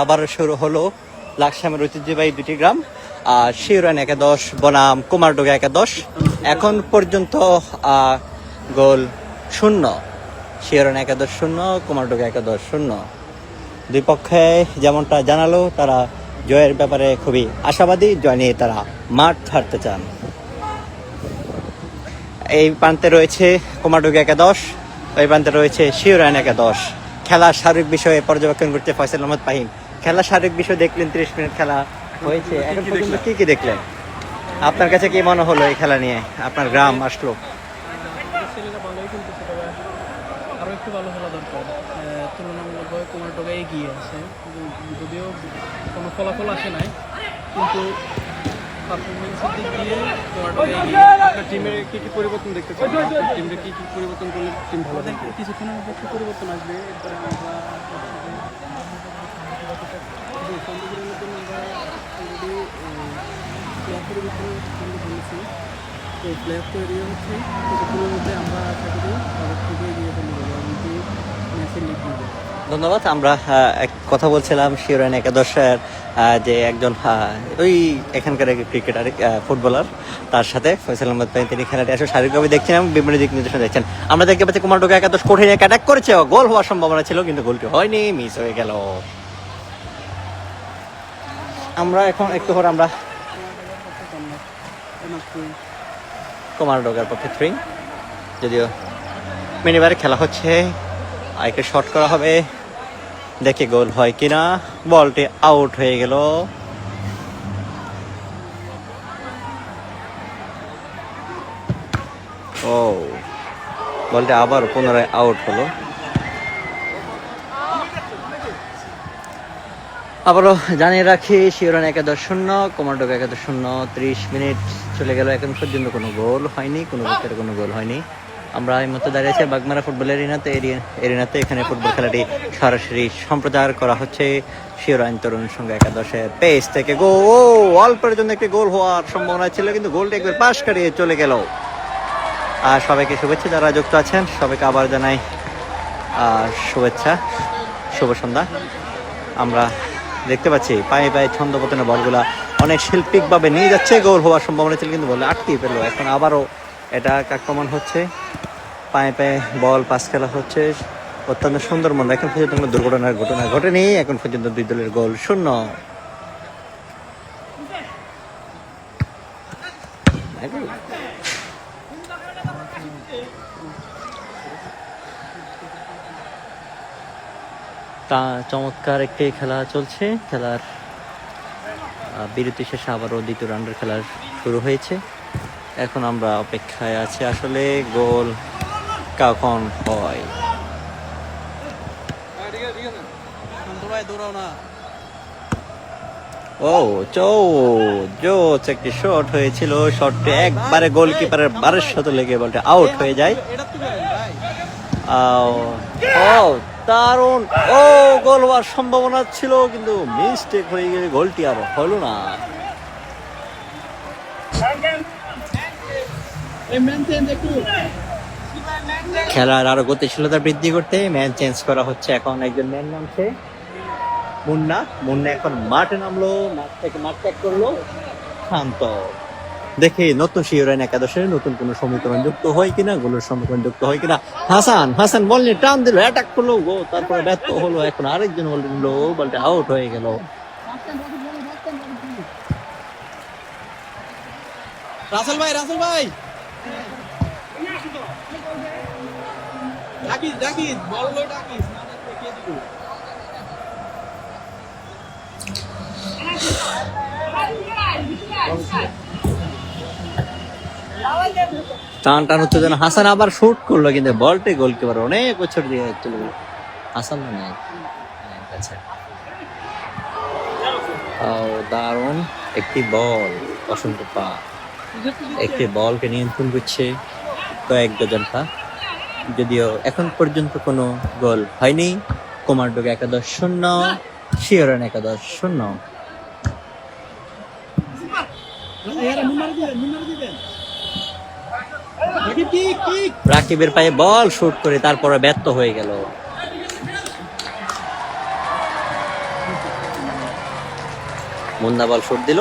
আবার শুরু হলো লাকসামের ঐতিহ্যবাহী দুটি গ্রাম শিউরান একাদশ বনাম কুমারডুগা একাদশ। এখন পর্যন্ত গোল শূন্য, শিউরান একাদশ শূন্য, কুমারডুগা একাদশ শূন্য। দুই পক্ষে যেমনটা জানালো তারা জয়ের ব্যাপারে খুবই আশাবাদী, জয় নিয়ে তারা মাঠ ছাড়তে চান। এই প্রান্তে রয়েছে কুমারডুগা একাদশ, ওই প্রান্তে রয়েছে শিউরান একাদশ। খেলার শারীরিক বিষয়ে পর্যবেক্ষণ করতে ফয়সাল আহমেদ ফাহিম। খেলার শারীরিক বিষয় দেখলেন, 30 মিনিট খেলা হয়েছে, এখন পর্যন্ত কি দেখলেন? আপনার কাছে কি মনে হলো এই খেলা নিয়ে? আপনার গ্রাম আসলো, আরও একটু ভালো খেলা দরকার। তুলনামূলকভাবে কুমারডুগা এগিয়ে আছে, যদিও কোনো ফলাফল আসে নাই, কিন্তু পারফরমেন্সের দিক দিয়ে কুমারডুগা এগিয়ে। আপনার টিমের কি পরিবর্তন দেখতে চান? টিমের কি পরিবর্তন করলে টিম ভালো থাকবে? কিছুক্ষণের মধ্যে একটু পরিবর্তন আসবে। এরপরে আমরা চন্দ্রপুরের মধ্যে আমরা অলরেডি প্লেয়ার পরিবর্তন বলেছি, তো প্লেয়ার তৈরি হচ্ছে। কিছুক্ষণের মধ্যে আমরা আশা করি তাদের থেকে এগিয়ে ফেলে দেবো, এমনকি ম্যাচের লিড নেবে। ধন্যবাদ। আমরা এক কথা বলছিলাম শিউরান একাদশের যে একজন ওই এখানকার ক্রিকেটার ফুটবলার, তার সাথে ফয়সাল আহমেদ ফাহিম, তিনি খেলাটি আসলে শারীরিকভাবে দেখছিলাম, বিভিন্ন দিক নির্দেশনা দেখছেন। আমরা দেখতে পাচ্ছি কুমারডুগা একাদশ কঠিন এক অ্যাটাক করেছে, গোল হওয়ার সম্ভাবনা ছিল কিন্তু গোলটি হয়নি, মিস হয়ে গেল। আমরা এখন একটু পর আমরা কুমারডুগার পক্ষে 3, যদিও মিনিবারে খেলা হচ্ছে, আইকে শট করা হবে, দেখে গোল হয় কিনা। বলটি আউট হয়ে গেল। ও, বলটি আবার পুনরায় আউট হলো। আবারও জানিয়ে রাখি, শিউরান একাদশ শূন্য, কুমারডুগা একাদশ শূন্য। 30 মিনিট চলে গেল, এখন পর্যন্ত কোনো গোল হয়নি, কোনো পক্ষের কোনো গোল হয়নি। আমরা এই মতো দাঁড়িয়ে আছি বাগমারা ফুটবল এরিনাতে। এখানে ফুটবল খেলাটি সরাসরি সম্প্রচার করা হচ্ছে শিউরান তরুণ সংঘ একাদশের পেজ থেকে। অল্পের জন্য একটি গোল হওয়ার সম্ভাবনা ছিল, কিন্তু গোলটি একবার পাশ কাটিয়ে চলে গেল। আর সবাইকে শুভেচ্ছা, যারা যুক্ত আছেন সবাইকে আবার জানাই শুভেচ্ছা, শুভ সন্ধ্যা। আমরা দেখতে পাচ্ছি পায়ে পায়ে ছন্দপতনের বলগুলা অনেক শিল্পিকভাবে নিয়ে যাচ্ছে, গোল হওয়ার সম্ভাবনা ছিল কিন্তু বলে আটকে পেল। এখন আবারও এটা আক্রমণ হচ্ছে, পায়ে পায়ে বল পাস খেলা হচ্ছে, অত্যন্ত সুন্দর মনে। এখন পর্যন্ত কোনো ঘটনা ঘটেনি, এখন পর্যন্ত দুই দলের গোল শূন্য। তা চমৎকার একটি খেলা চলছে। খেলার বিরতি শেষে আবারও দ্বিতীয় রাউন্ডের খেলা শুরু হয়েছে। এখন আমরা অপেক্ষায় আছি আসলে গোল কখন হয়। একটি শট হয়েছিল, শটটি একবারে গোলকিপারের বারের সাথে লেগে বলটা আউট হয়ে যায়। দারুণ, গোল হওয়ার সম্ভাবনা ছিল কিন্তু মিস্টেক হয়ে গেলে গোলটি আর হলো না। খেলার আরো গতিশীলতা বৃদ্ধি করতে ম্যান চেঞ্জ করা হচ্ছে। এখন একজন ম্যান নামছে, মুন্না এখন মাঠে নামলো, মাঠ ত্যাগ করলো শান্ত। দেখি নতুন শিউরান একাদশের নতুন কোন সমীকরণ যুক্ত হয় কিনা, গোলের সমীকরণ যুক্ত হয় কিনা। হাসান বল নিয়ে টান দিল, অ্যাটাক করলো, তারপরে ব্যর্থ হলো। এখন আরেকজন বল নিল, বলটা আউট হয়ে গেল। রাসেল ভাই ডাকিস বল লই ডাকিস না দেখে কে দিব। টান হচ্ছে যেন হাসান আবার শুট করলো, কিন্তু বলটি গোলকিপার অনেক বছর দিয়ে চলে গেল। হাসান না দারুণ একটি বল, অসংখ্য পা একটি বলকে নিয়ন্ত্রণ করছে কয়েক ডজন পা। যদিও এখন পর্যন্ত কোনো গোল হয়নি। কুমারডুগা একাদশ শূন্য, শিউরান একাদশ শূন্য। রাকিবের পায়ে বল শুট করে তারপরে ব্যর্থ হয়ে গেল। মুন্না বল শুট দিল,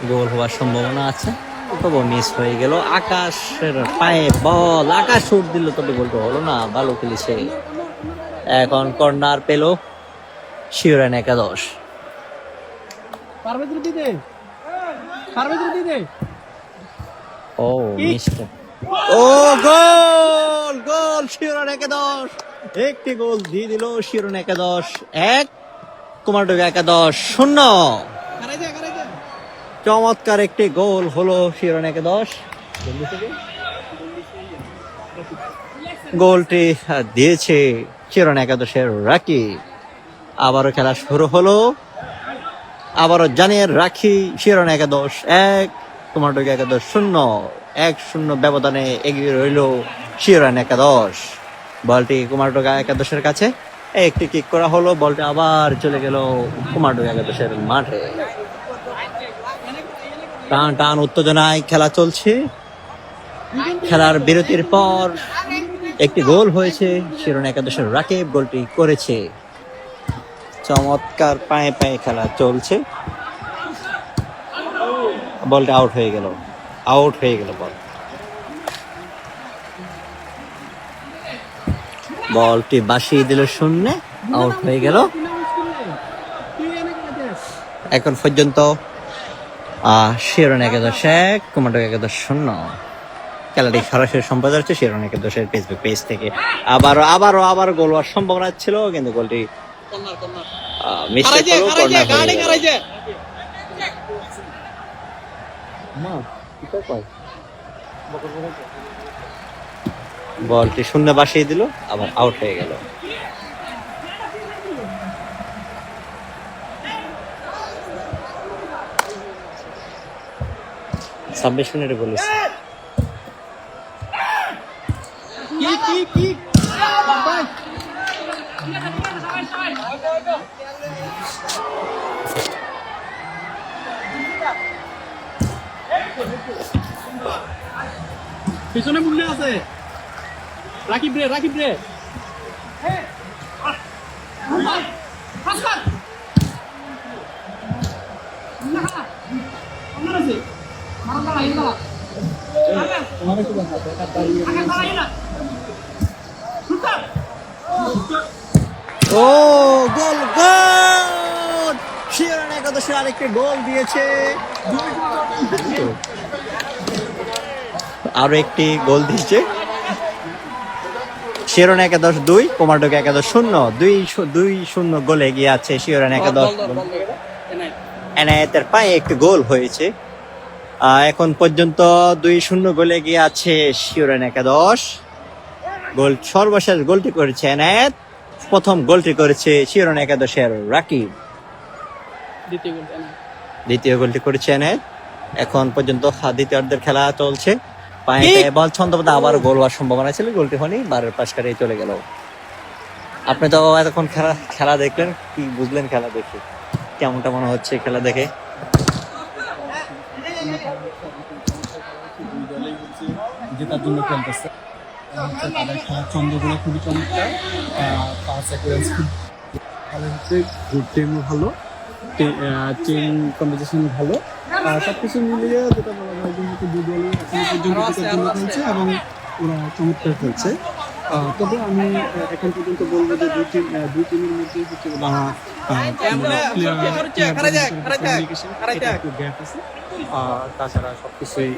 গোল হওয়ার সম্ভাবনা আছে, তবু মিস হয়ে গেল। আকাশের পায়ে বল, আকাশ শুট দিল, তবে গোলটা হলো না। ভালো খেলেছে। এখন কর্নার পেল শিওরান একাদশ। পারবে তো দিতে, পারবে তো দিতে। ও মিস্টার, ও গোল, গোল শিওরান একাদশ। একটি গোল দিয়ে দিল শিওরান একাদশ 1, কুমারটুলি একাদশ 0। কারাই যা, কারাই যা। চমৎকার একটি গোল হলো শিওরান একাদশ। গোলটি দিয়েছে শিওরান একাদশের রাকি। আবারও খেলা শুরু হলো। আবারও জানিয়ে রাখি শিওরান একাদশ 1, কুমারটুলি একাদশ 0। 1-0 ব্যবধানে এগিয়ে রইল শিওরান একাদশ। বলটি কুমারটুলি একাদশের কাছে, একটি কিক করা হলো, বলটি আবার চলে গেল কুমারটুলি একাদশের মাঠে। টান টান উত্তেজনায় খেলা চলছে। খেলার বিরতির পর একটি গোল হয়েছে শিওরান একাদশের রাকিব গোলটি করেছে। চমৎকার পায়ে পায়ে খেলা চলছে। বলটা আউট হয়ে গেল, আউট হয়ে গেল বল। বলটি বাসিয়ে দিল শূন্যে, আউট হয়ে গেল। এখন পর্যন্ত শিওরান একাদশ 1, কুমারটুলি একাদশ 0। খেলাটি সরাসরি সম্প্রচার হচ্ছে শিওরান একাদশের ফেসবুক পেজ থেকে। আবারও গোল হওয়ার সম্ভাবনা ছিল, কিন্তু গোলটি মিস্টেক হলো, কর্নার হয়ে গেল। বলটি শূন্য বাসিয়ে দিল, আবার আউট হয়ে গেল। ছাব্বিশ মিনিটে গোল হয়েছে। কি ভাই, পিছনে মুন্না আছে। রাকিব রে, রাকিব রে। ও গোল, গোল! শিওরান একাদশের আরেকটি গোল দিয়েছে। আরো একটি গোল দিয়েছে শিওরান একাদশ 2, কুমারটুলি একাদশ 0। 2-0 গোলে এগিয়ে আছে শিওরান একাদশ। এনায়েতের পায়ে একটি গোল হয়েছে। এখন পর্যন্ত 2-0 গোলে এগিয়ে আছে শিওরান একাদশ। গোল, সর্বশেষ গোলটি করেছে এনায়েত, প্রথম গোলটি করেছে শিওরান একাদশের রাকিব। দ্বিতীয় গোলটি করেছে এনায়েত। এখন পর্যন্ত দ্বিতীয়ার্ধের খেলা চলছে। পায়ে পায়ে বল ছন্দবদ্ধ, আবার গোল হওয়ার সম্ভাবনা ছিল, গোলটি হয়নি, বারের পাশ কাটিয়ে চলে গেল। আপনি তো এতক্ষণ খেলা দেখলেন, কি বুঝলেন খেলা দেখে? কেমনটা মনে হচ্ছে খেলা দেখে? জেতার জন্য খেলতেছে। তাদের খেলার ছন্দগুলো খুবই চমৎকার। পাস অ্যাকুরেন্স খুব ভালো হচ্ছে, গুড টিমও ভালো, টিম কম্পিটিশন ভালো। সব কিছু মিলিয়ে যেটা বলা যায় যে হয়তো দুই দলই এখনো পর্যন্ত জেতার জন্য খেলছে এবং ওরা চমৎকার খেলছে। তবে আমি এখন পর্যন্ত বলবো যে দুই টিমের মধ্যে হচ্ছে একটু গ্যাপ আছে। তাছাড়া সবকিছুই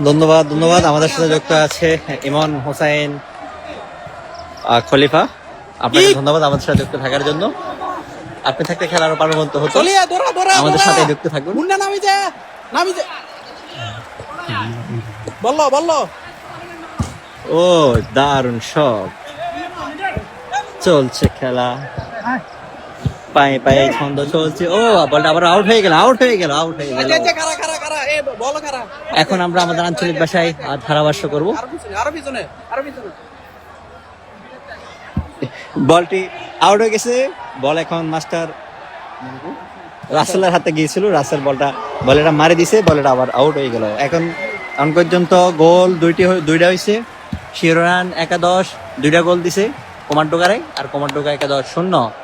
ধন্যবাদ, ধন্যবাদ। আমাদের সাথে যুক্ত আছে ইমন হোসেন খলিফা। আপনাকে ধন্যবাদ আমাদের সাথে যুক্ত থাকার জন্য। আপনি থাকতে খেলা আরো প্রাণবন্ত হতো। আমাদের সাথে যুক্ত থাকবেন। বললো ও দারুণ শট, চলছে খেলা, পায়ে পায়ে ছন্দ চলছে। ও বলটা আবার আউট হয়ে গেল, আউট হয়ে গেল, আউট হয়ে গেল। এখন আমরা আমাদের আঞ্চলিক ভাষায় ধারাভাষ্য করব। বলটি আউট হয়ে গেছে। বল এখন মাস্টার রাসেলের হাতে গিয়েছিল, রাসেল বলটা মারি দিছে, বলটা আবার আউট হয়ে গেল। এখন পর্যন্ত গোল দুইটা হয়েছে। শিওরান একাদশ 2টা গোল দিছে, কোমার টোকারে আর কোমার টোকা 11-0